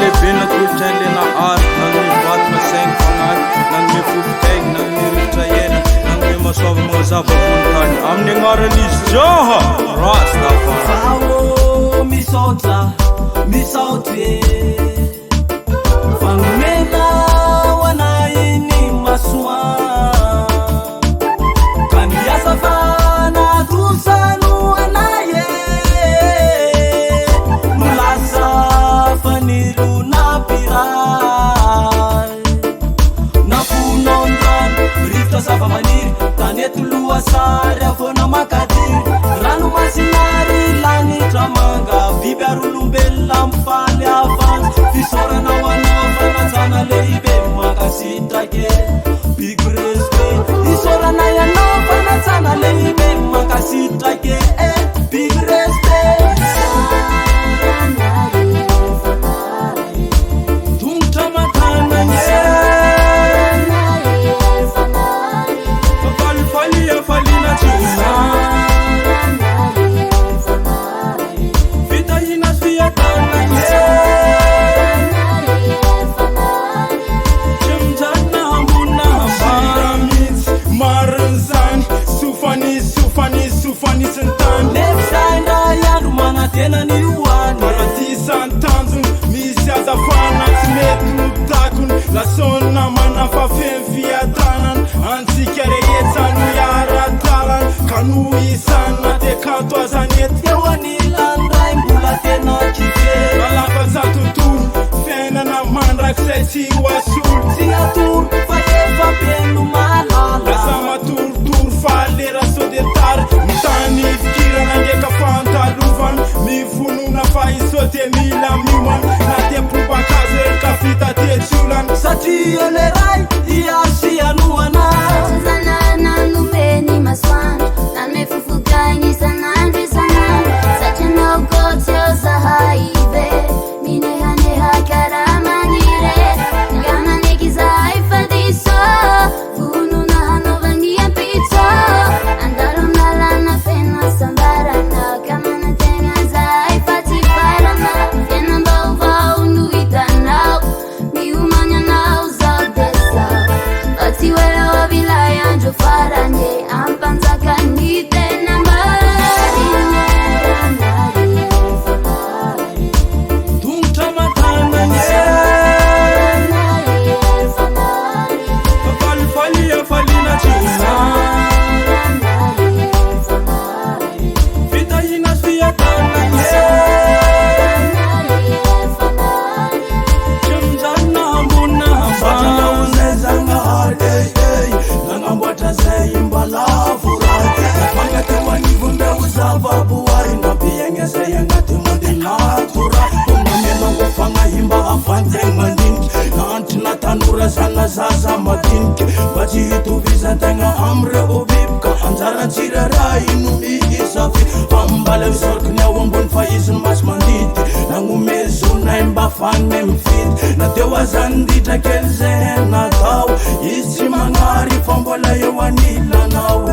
lehibe na kolontsainy le na ary nagnome vaty na saigny fagnahy nagnome fofotaigny nagnome rivotra iaina nagnome masoava magazava-vonin-tany amin'ny agnaran'izy Jaha Rastafari misaotra misaotry fanomena ho anay ny masoa ka miasa fanatosano anay milasa fanilona piray nafonondrano rivotra zava-maniry tanety loha sary afona makadiry rano masinary lanitra manga biby arolombelona mifaly avanza fisorana ho anao fanajana lehibe makasitrake big respect isorana ianao fanajana lehibe makasitrake big respect tongotra matana falifalia falina tsona vitahina fiatana tsimjanona ambonina hambaramitsy marin'izany sofanisy ny tany lefsaina iandro manatena ny hoany maratisany tanjony misy azafana tsy mety notakony lasona manafafeny fiatanana antsika rehetsano iara-dalana ka no isana te kanto azanety eo anilandray mbola tena kife lalafatsatontoro fiainana mandrakizay tsy hoasolo tsy atoro fa efa beno malala lasa matorotoro falera sodetary mitany fikirana ndraika fantalovana mivonona fa isote mila miomana na te probakazo erika fitatetsolana satria le ray iasianoana zanananumeni maswana name fufukani sanandri sanani sachanao koteo sahaibe minehaneha karamanire ngamanikizaifadiso fununahanowania pito andalonalana fena sambarana kamanatenga zaifatiparana fena bauvaunuitanao miumanyanao zadesa atiwela wavilayanjo faranye ampanzakanite tongotra matana falifalia falina tsona vitahina fiatana tsimjanona ambonina hambanazanahary nanamboatra zay mbalavoray nafangatemanivondeo zavaboary nabiagna zay agnaty mande natoray omamelongo fagnahimba avanjagny mandiniky nantry natanora zana zaza madiniky mba tsy hitovizantegna amreo bibyka anjaratsiraray no miisafi ambala misorikiny ao ambony fa izy no masy mandidy nagnome zonay mba fanime mifidy nateo azanyditra kely zay natao izy tsy magnary fa mbola eo anilanao